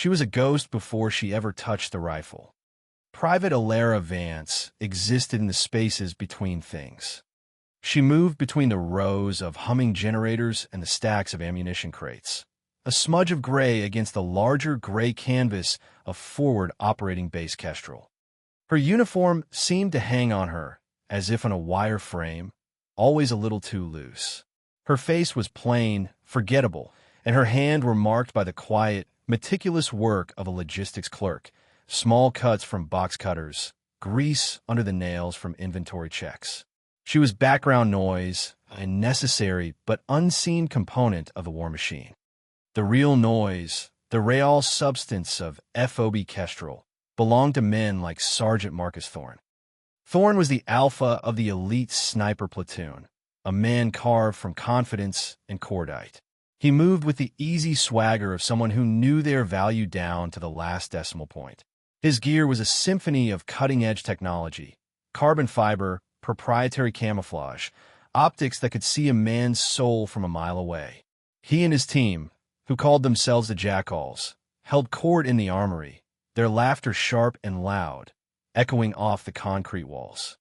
She was a ghost before she ever touched the rifle. Private Elera Vance existed in the spaces between things. She moved between the rows of humming generators and the stacks of ammunition crates, a smudge of gray against the larger gray canvas of forward operating base Kestrel. Her uniform seemed to hang on her, as if on a wire frame, always a little too loose. Her face was plain, forgettable, and her hands were marked by the quiet, meticulous work of a logistics clerk, small cuts from box cutters, grease under the nails from inventory checks. She was background noise, a necessary but unseen component of the war machine. The real noise, the real substance of FOB Kestrel, belonged to men like Sergeant Marcus Thorne. Thorne was the alpha of the elite sniper platoon, a man carved from confidence and cordite. He moved with the easy swagger of someone who knew their value down to the last decimal point. His gear was a symphony of cutting-edge technology, carbon fiber, proprietary camouflage, optics that could see a man's soul from a mile away. He and his team, who called themselves the Jackals, held court in the armory, their laughter sharp and loud, echoing off the concrete walls.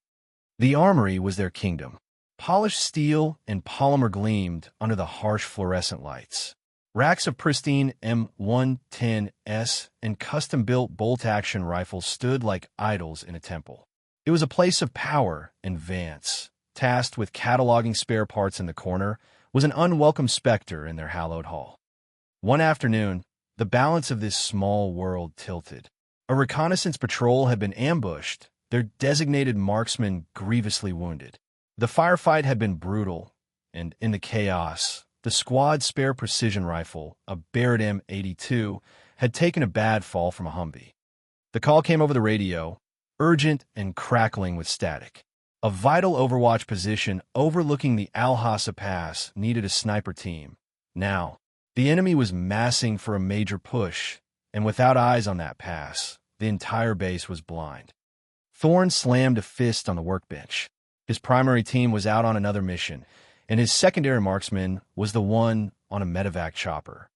The armory was their kingdom. Polished steel and polymer gleamed under the harsh fluorescent lights. Racks of pristine M110S and custom-built bolt-action rifles stood like idols in a temple. It was a place of power, and Vance, tasked with cataloging spare parts in the corner, was an unwelcome specter in their hallowed hall. One afternoon, the balance of this small world tilted. A reconnaissance patrol had been ambushed, their designated marksman grievously wounded. The firefight had been brutal, and in the chaos, the squad's spare precision rifle, a Barrett M82, had taken a bad fall from a Humvee. The call came over the radio, urgent and crackling with static. A vital overwatch position overlooking the Al-Hassa Pass needed a sniper team. Now, the enemy was massing for a major push, and without eyes on that pass, the entire base was blind. Thorne slammed a fist on the workbench. His primary team was out on another mission, and his secondary marksman was the one on a medevac chopper.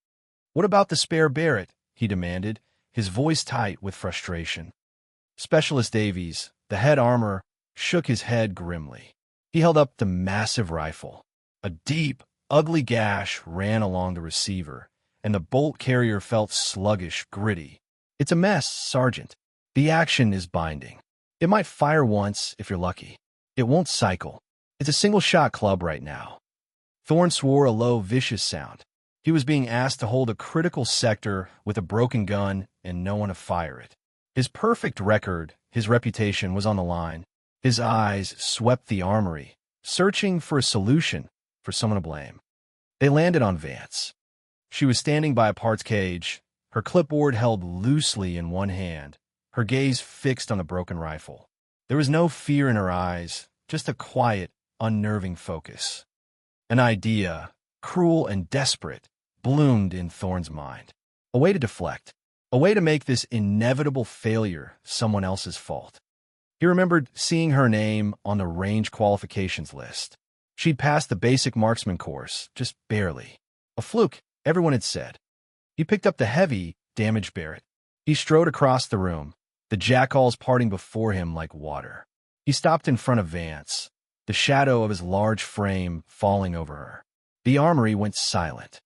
"What about the spare Barrett?" he demanded, his voice tight with frustration. Specialist Davies, the head armorer, shook his head grimly. He held up the massive rifle. A deep, ugly gash ran along the receiver, and the bolt carrier felt sluggish, gritty. "It's a mess, Sergeant. The action is binding. It might fire once if you're lucky. It won't cycle. It's a single-shot club right now." Thorne swore a low, vicious sound. He was being asked to hold a critical sector with a broken gun and no one to fire it. His perfect record, his reputation was on the line. His eyes swept the armory, searching for a solution, for someone to blame. They landed on Vance. She was standing by a parts cage, her clipboard held loosely in one hand, her gaze fixed on the broken rifle. There was no fear in her eyes, just a quiet, unnerving focus. An idea, cruel and desperate, bloomed in Thorne's mind. A way to deflect. A way to make this inevitable failure someone else's fault. He remembered seeing her name on the range qualifications list. She'd passed the basic marksman course, just barely. A fluke, everyone had said. He picked up the heavy, damaged Barrett. He strode across the room, the jackals parting before him like water. He stopped in front of Vance, the shadow of his large frame falling over her. The armory went silent.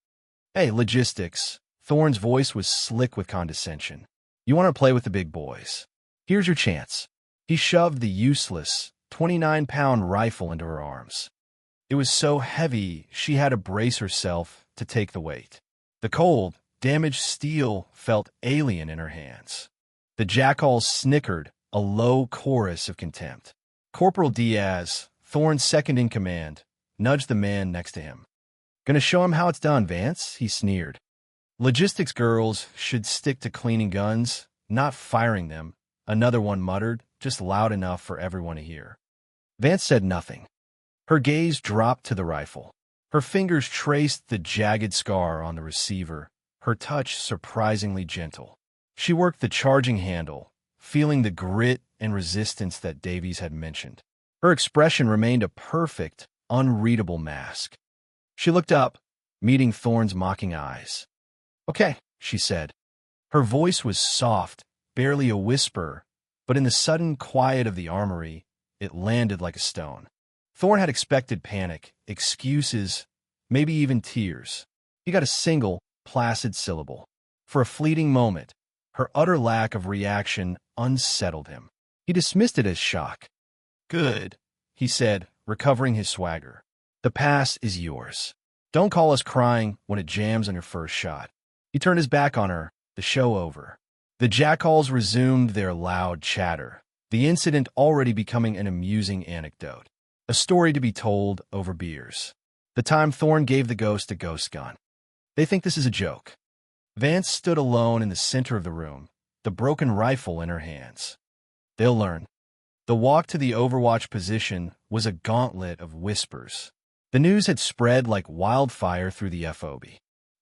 "Hey, logistics." Thorne's voice was slick with condescension. "You want to play with the big boys? Here's your chance." He shoved the useless, 29-pound rifle into her arms. It was so heavy she had to brace herself to take the weight. The cold, damaged steel felt alien in her hands. The jackals snickered, a low chorus of contempt. Corporal Diaz, Thorne's second in command, nudged the man next to him. "Gonna show him how it's done, Vance," he sneered. "Logistics girls should stick to cleaning guns, not firing them," another one muttered, just loud enough for everyone to hear. Vance said nothing. Her gaze dropped to the rifle. Her fingers traced the jagged scar on the receiver, her touch surprisingly gentle. She worked the charging handle, feeling the grit and resistance that Davies had mentioned. Her expression remained a perfect, unreadable mask. She looked up, meeting Thorne's mocking eyes. "Okay," she said. Her voice was soft, barely a whisper, but in the sudden quiet of the armory, it landed like a stone. Thorn had expected panic, excuses, maybe even tears. He got a single, placid syllable. For a fleeting moment, her utter lack of reaction unsettled him. He dismissed it as shock. "Good," he said, recovering his swagger. "The pass is yours. Don't call us crying when it jams on your first shot." He turned his back on her, the show over. The jackals resumed their loud chatter, the incident already becoming an amusing anecdote, a story to be told over beers. The time Thorn gave the ghost a ghost gun. They think this is a joke. Vance stood alone in the center of the room, the broken rifle in her hands. They'll learn. The walk to the Overwatch position was a gauntlet of whispers. The news had spread like wildfire through the FOB.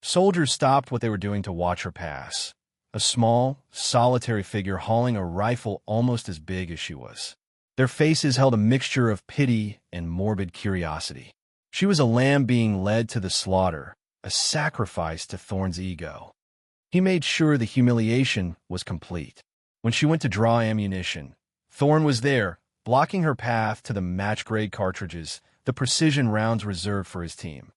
Soldiers stopped what they were doing to watch her pass, a small, solitary figure hauling a rifle almost as big as she was. Their faces held a mixture of pity and morbid curiosity. She was a lamb being led to the slaughter, a sacrifice to Thorn's ego. He made sure the humiliation was complete. When she went to draw ammunition, Thorn was there, blocking her path to the match-grade cartridges, the precision rounds reserved for his team.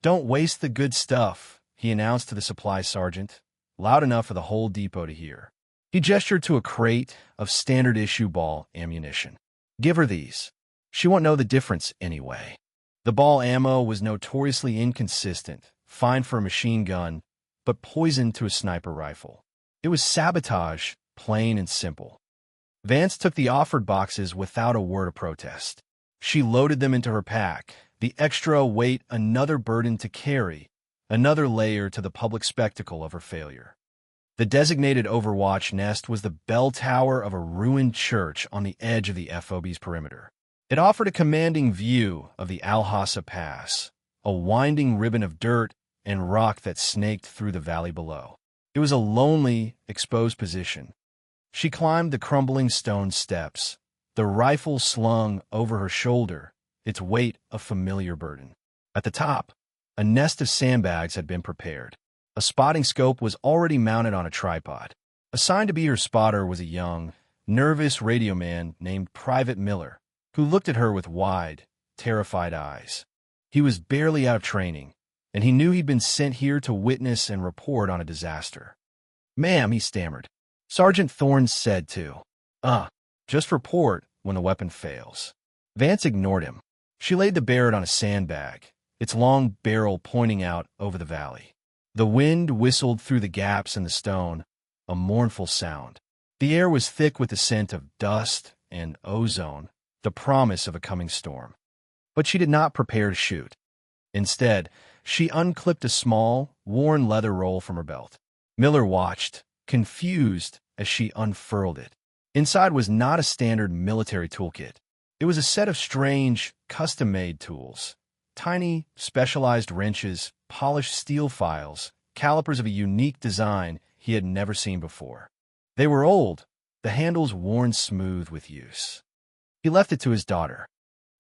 "Don't waste the good stuff," he announced to the supply sergeant, loud enough for the whole depot to hear. He gestured to a crate of standard-issue ball ammunition. "Give her these. She won't know the difference anyway." The ball ammo was notoriously inconsistent, fine for a machine gun, but poison to a sniper rifle. It was sabotage, plain and simple. Vance took the offered boxes without a word of protest. She loaded them into her pack, the extra weight another burden to carry, another layer to the public spectacle of her failure. The designated Overwatch nest was the bell tower of a ruined church on the edge of the FOB's perimeter. It offered a commanding view of the Al-Hassa Pass, a winding ribbon of dirt and rock that snaked through the valley below. It was a lonely, exposed position. She climbed the crumbling stone steps, the rifle slung over her shoulder, its weight a familiar burden. At the top, a nest of sandbags had been prepared. A spotting scope was already mounted on a tripod. Assigned to be her spotter was a young, nervous radio man named Private Miller, who looked at her with wide, terrified eyes. He was barely out of training, and he knew he'd been sent here to witness and report on a disaster. "Ma'am," he stammered. Sergeant Thorne said to, just report when the weapon fails." Vance ignored him. She laid the Barrett on a sandbag, its long barrel pointing out over the valley. The wind whistled through the gaps in the stone, a mournful sound. The air was thick with the scent of dust and ozone, the promise of a coming storm. But she did not prepare to shoot. Instead, she unclipped a small, worn leather roll from her belt. Miller watched, confused, as she unfurled it. Inside was not a standard military toolkit. It was a set of strange, custom-made tools. Tiny, specialized wrenches, polished steel files, calipers of a unique design he had never seen before. They were old, the handles worn smooth with use. He left it to his daughter.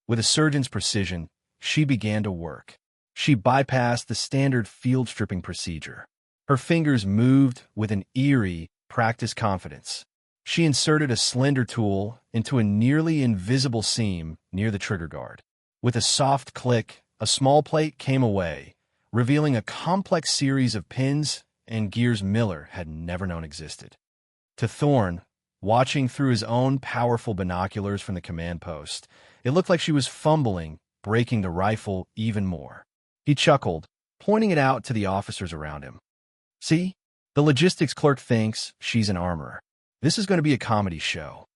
With a surgeon's precision, she began to work. She bypassed the standard field stripping procedure. Her fingers moved with an eerie, practiced confidence. She inserted a slender tool into a nearly invisible seam near the trigger guard. With a soft click, a small plate came away, revealing a complex series of pins and gears Miller had never known existed. To Thorne, watching through his own powerful binoculars from the command post, it looked like she was fumbling, breaking the rifle even more. He chuckled, pointing it out to the officers around him. "See? The logistics clerk thinks she's an armorer. This is going to be a comedy show."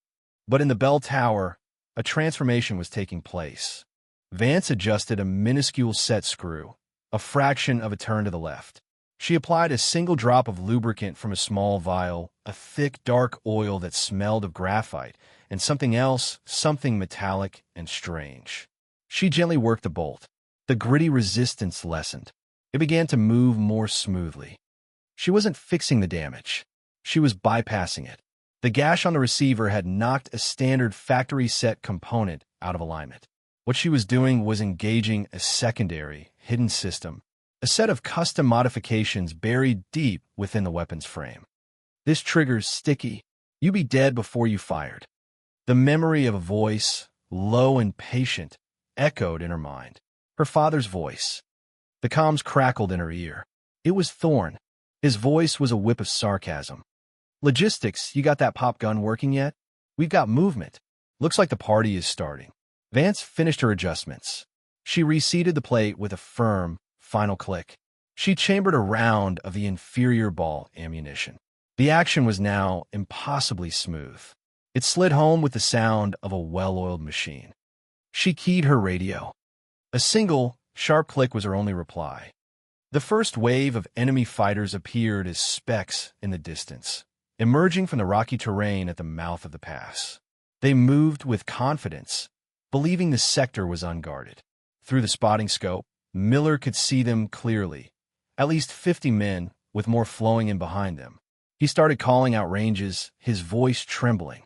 But in the bell tower, a transformation was taking place. Vance adjusted a minuscule set screw, a fraction of a turn to the left. She applied a single drop of lubricant from a small vial, a thick, dark oil that smelled of graphite, and something else, something metallic and strange. She gently worked the bolt. The gritty resistance lessened. It began to move more smoothly. She wasn't fixing the damage. She was bypassing it. The gash on the receiver had knocked a standard factory-set component out of alignment. What she was doing was engaging a secondary, hidden system, a set of custom modifications buried deep within the weapon's frame. This trigger's sticky. You be dead before you fired. The memory of a voice, low and patient, echoed in her mind. Her father's voice. The comms crackled in her ear. It was Thorne. His voice was a whip of sarcasm. Logistics, you got that pop gun working yet? We've got movement. Looks like the party is starting. Vance finished her adjustments. She reseated the plate with a firm, final click. She chambered a round of the inferior ball ammunition. The action was now impossibly smooth. It slid home with the sound of a well-oiled machine. She keyed her radio. A single, sharp click was her only reply. The first wave of enemy fighters appeared as specks in the distance, emerging from the rocky terrain at the mouth of the pass. They moved with confidence, believing the sector was unguarded. Through the spotting scope, Miller could see them clearly, at least 50 men with more flowing in behind them. He started calling out ranges, his voice trembling.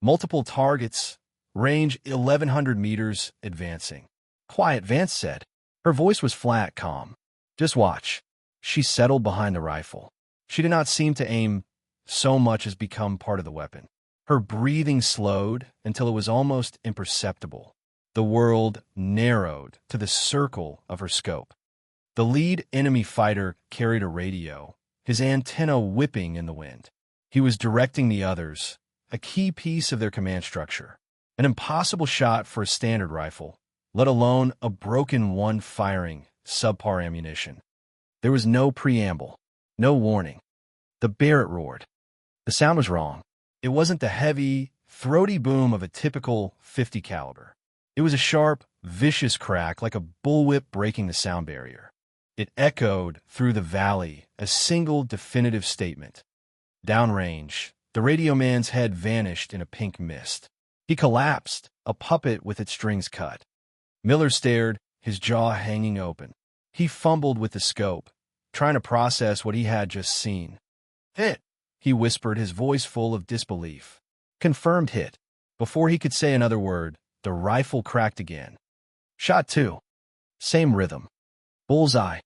Multiple targets, range 1,100 meters, advancing. Quiet, Vance said. Her voice was flat, calm. Just watch. She settled behind the rifle. She did not seem to aim so much as become part of the weapon. Her breathing slowed until it was almost imperceptible. The world narrowed to the circle of her scope. The lead enemy fighter carried a radio, his antenna whipping in the wind. He was directing the others, a key piece of their command structure. An impossible shot for a standard rifle, let alone a broken one firing subpar ammunition. There was no preamble, no warning. The Barrett roared. The sound was wrong. It wasn't the heavy, throaty boom of a typical .50 caliber. It was a sharp, vicious crack like a bullwhip breaking the sound barrier. It echoed through the valley, a single definitive statement. Downrange, the radio man's head vanished in a pink mist. He collapsed, a puppet with its strings cut. Miller stared, his jaw hanging open. He fumbled with the scope, trying to process what he had just seen. Hit, he whispered, his voice full of disbelief. Confirmed hit. Before he could say another word, the rifle cracked again. Shot two. Same rhythm. Bullseye.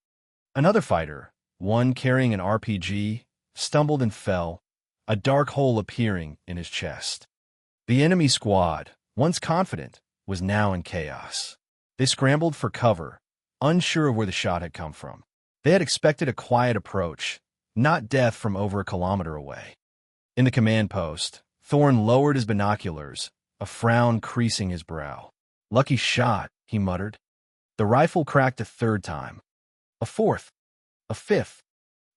Another fighter, one carrying an RPG, stumbled and fell, a dark hole appearing in his chest. The enemy squad, once confident, was now in chaos. They scrambled for cover, unsure of where the shot had come from. They had expected a quiet approach, not death from over a kilometer away. In the command post, Thorne lowered his binoculars, a frown creasing his brow. Lucky shot, he muttered. The rifle cracked a third time. A fourth. A fifth.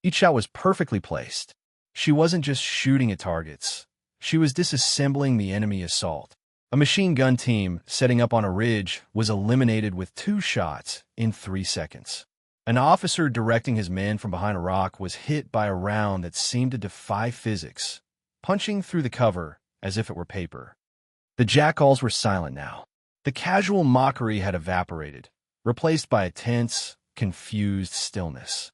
Each shot was perfectly placed. She wasn't just shooting at targets. She was disassembling the enemy assault. A machine gun team setting up on a ridge was eliminated with 2 shots in 3 seconds. An officer directing his men from behind a rock was hit by a round that seemed to defy physics, punching through the cover as if it were paper. The jackals were silent now. The casual mockery had evaporated, replaced by a tense, confused stillness.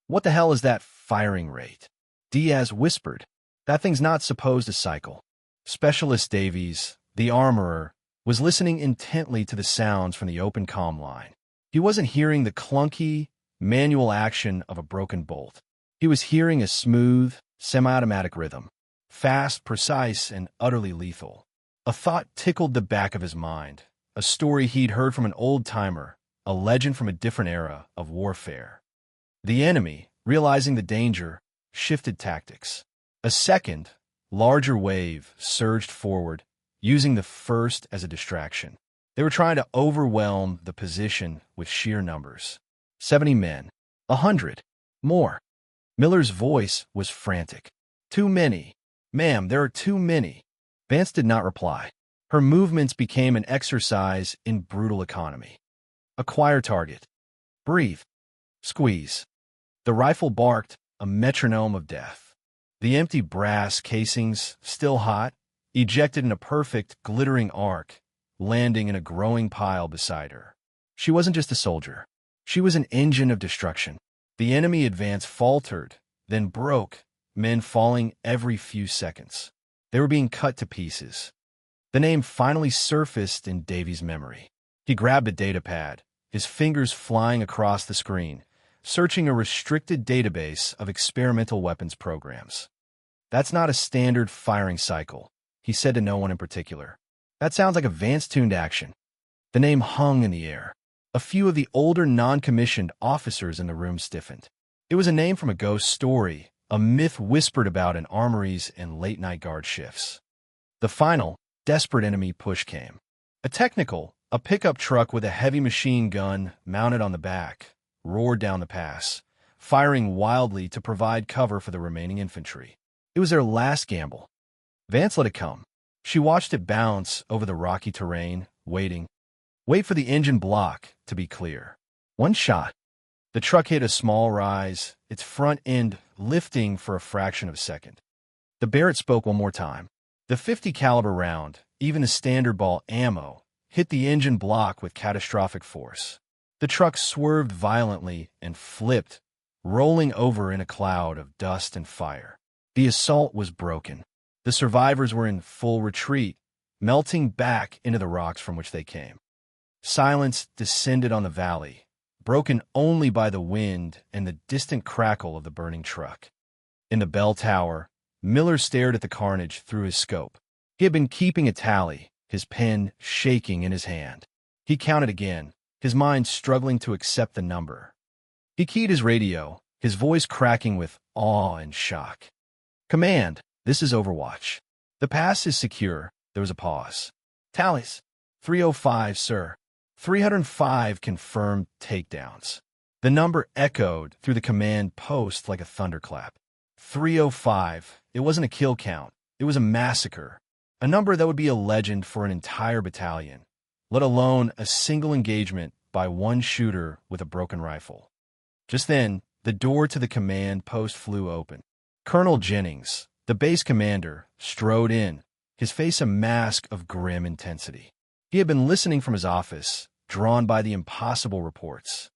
What the hell is that firing rate? Diaz whispered. That thing's not supposed to cycle. Specialist Davies, the armorer, was listening intently to the sounds from the open comm line. He wasn't hearing the clunky, manual action of a broken bolt. He was hearing a smooth, semi-automatic rhythm, fast, precise, and utterly lethal. A thought tickled the back of his mind, a story he'd heard from an old-timer, a legend from a different era of warfare. The enemy, realizing the danger, shifted tactics. A second, larger wave surged forward, using the first as a distraction. They were trying to overwhelm the position with sheer numbers. 70 men. 100. More. Miller's voice was frantic. Too many. Ma'am, there are too many. Vance did not reply. Her movements became an exercise in brutal economy. Acquire target. Breathe. Squeeze. The rifle barked, a metronome of death. The empty brass casings, still hot, ejected in a perfect, glittering arc, landing in a growing pile beside her. She wasn't just a soldier. She was an engine of destruction. The enemy advance faltered, then broke, men falling every few seconds. They were being cut to pieces. The name finally surfaced in Davies' memory. He grabbed a data pad, his fingers flying across the screen, searching a restricted database of experimental weapons programs. "That's not a standard firing cycle," he said to no one in particular. "That sounds like a Vance-tuned action." The name hung in the air. A few of the older non-commissioned officers in the room stiffened. It was a name from a ghost story, a myth whispered about in armories and late-night guard shifts. The final, desperate enemy push came. A pickup truck with a heavy machine gun mounted on the back, roared down the pass, firing wildly to provide cover for the remaining infantry. It was their last gamble. Vance let it come. She watched it bounce over the rocky terrain, waiting. Wait for the engine block to be clear. One shot. The truck hit a small rise, its front end lifting for a fraction of a second. The Barrett spoke one more time. The .50 caliber round, even the standard ball ammo, hit the engine block with catastrophic force. The truck swerved violently and flipped, rolling over in a cloud of dust and fire. The assault was broken. The survivors were in full retreat, melting back into the rocks from which they came. Silence descended on the valley, broken only by the wind and the distant crackle of the burning truck. In the bell tower, Miller stared at the carnage through his scope. He had been keeping a tally, his pen shaking in his hand. He counted again, his mind struggling to accept the number. He keyed his radio, his voice cracking with awe and shock. "Command, this is Overwatch. The pass is secure." There was a pause. "Tallies. 305, sir. 305 confirmed takedowns." The number echoed through the command post like a thunderclap. 305. It wasn't a kill count. It was a massacre. A number that would be a legend for an entire battalion, let alone a single engagement by one shooter with a broken rifle. Just then, the door to the command post flew open. Colonel Jennings, the base commander, strode in, his face a mask of grim intensity. He had been listening from his office, drawn by the impossible reports.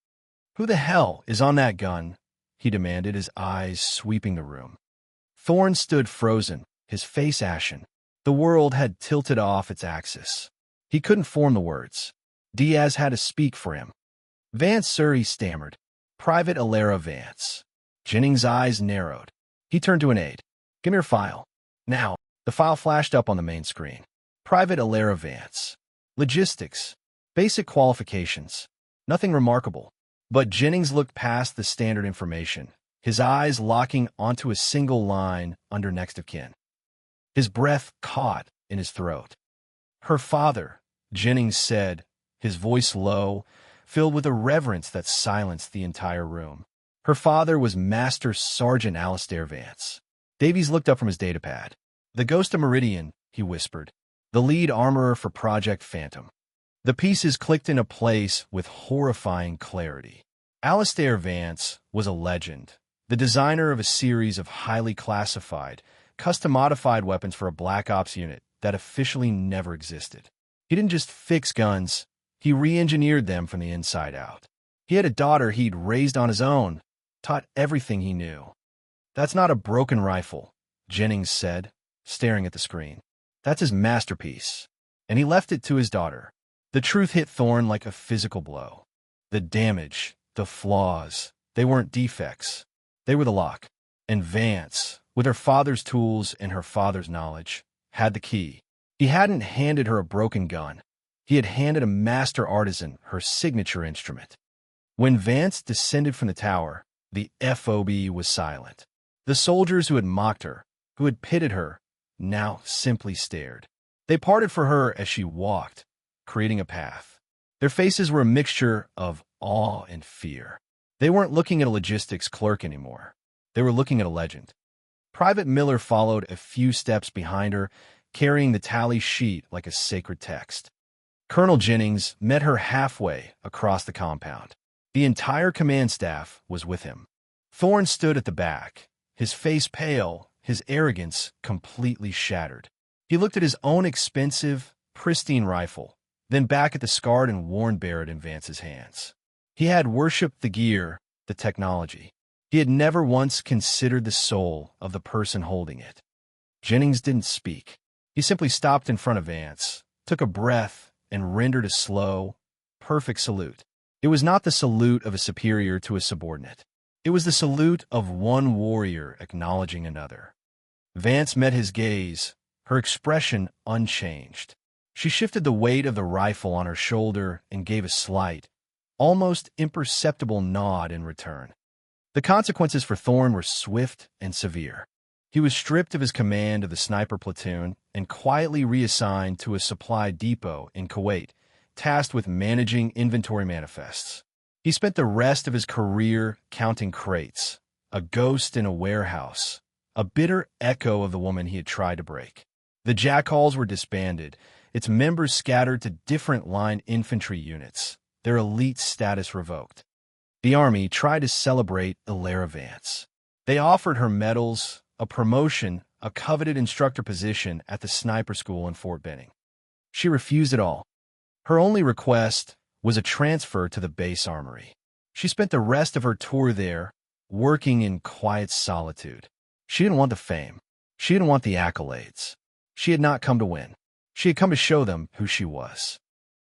"Who the hell is on that gun?" he demanded, his eyes sweeping the room. Thorne stood frozen, his face ashen. The world had tilted off its axis. He couldn't form the words. Diaz had to speak for him. "Vance, sir," he stammered. "Private Elera Vance." Jennings' eyes narrowed. He turned to an aide. "Give me your file." Now, the file flashed up on the main screen. "Private Elera Vance. Logistics. Basic qualifications. Nothing remarkable." But Jennings looked past the standard information, his eyes locking onto a single line under next of kin. His breath caught in his throat. "Her father," Jennings said, his voice low, filled with a reverence that silenced the entire room. "Her father was Master Sergeant Alistair Vance." Davies looked up from his datapad. "The Ghost of Meridian," he whispered, "the lead armorer for Project Phantom." The pieces clicked into place with horrifying clarity. Alistair Vance was a legend, the designer of a series of highly classified, custom-modified weapons for a Black Ops unit that officially never existed. He didn't just fix guns, he re-engineered them from the inside out. He had a daughter he'd raised on his own, taught everything he knew. "That's not a broken rifle," Jennings said, staring at the screen. "That's his masterpiece." And he left it to his daughter. The truth hit Thorne like a physical blow. The damage, the flaws, they weren't defects. They were the lock. And Vance, with her father's tools and her father's knowledge, had the key. He hadn't handed her a broken gun. He had handed a master artisan her signature instrument. When Vance descended from the tower, the FOB was silent. The soldiers who had mocked her, who had pitted her, now simply stared. They parted for her as she walked, creating a path. Their faces were a mixture of awe and fear. They weren't looking at a logistics clerk anymore. They were looking at a legend. Private Miller followed a few steps behind her, carrying the tally sheet like a sacred text. Colonel Jennings met her halfway across the compound. The entire command staff was with him. Thorne stood at the back, his face pale, his arrogance completely shattered. He looked at his own expensive, pristine rifle, then back at the scarred and worn Barrett in Vance's hands. He had worshipped the gear, the technology. He had never once considered the soul of the person holding it. Jennings didn't speak. He simply stopped in front of Vance, took a breath, and rendered a slow, perfect salute. It was not the salute of a superior to a subordinate. It was the salute of one warrior acknowledging another. Vance met his gaze, her expression unchanged. She shifted the weight of the rifle on her shoulder and gave a slight, almost imperceptible nod in return. The consequences for Thorne were swift and severe. He was stripped of his command of the sniper platoon and quietly reassigned to a supply depot in Kuwait, tasked with managing inventory manifests. He spent the rest of his career counting crates, a ghost in a warehouse, a bitter echo of the woman he had tried to break. The Jackals were disbanded, its members scattered to different line infantry units, their elite status revoked. The Army tried to celebrate Elera Vance. They offered her medals, a promotion, a coveted instructor position at the sniper school in Fort Benning. She refused it all. Her only request was a transfer to the base armory. She spent the rest of her tour there, working in quiet solitude. She didn't want the fame. She didn't want the accolades. She had not come to win. She had come to show them who she was.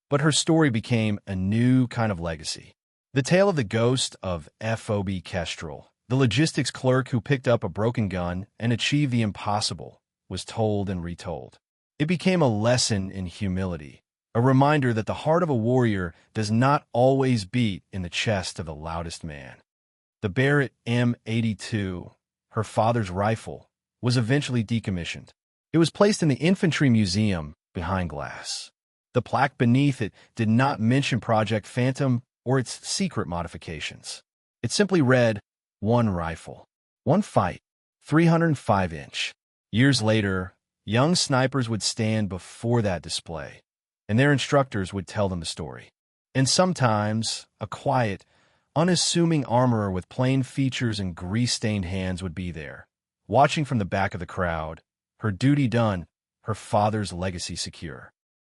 But her story became a new kind of legacy. The tale of the ghost of F.O.B. Kestrel, the logistics clerk who picked up a broken gun and achieved the impossible, was told and retold. It became a lesson in humility, a reminder that the heart of a warrior does not always beat in the chest of the loudest man. The Barrett M82, her father's rifle, was eventually decommissioned. It was placed in the infantry museum behind glass. The plaque beneath it did not mention Project Phantom or its secret modifications. It simply read, "One rifle, one fight, 305-inch. Years later, young snipers would stand before that display, and their instructors would tell them the story. And sometimes, a quiet, unassuming armorer with plain features and grease-stained hands would be there, watching from the back of the crowd, her duty done, her father's legacy secure.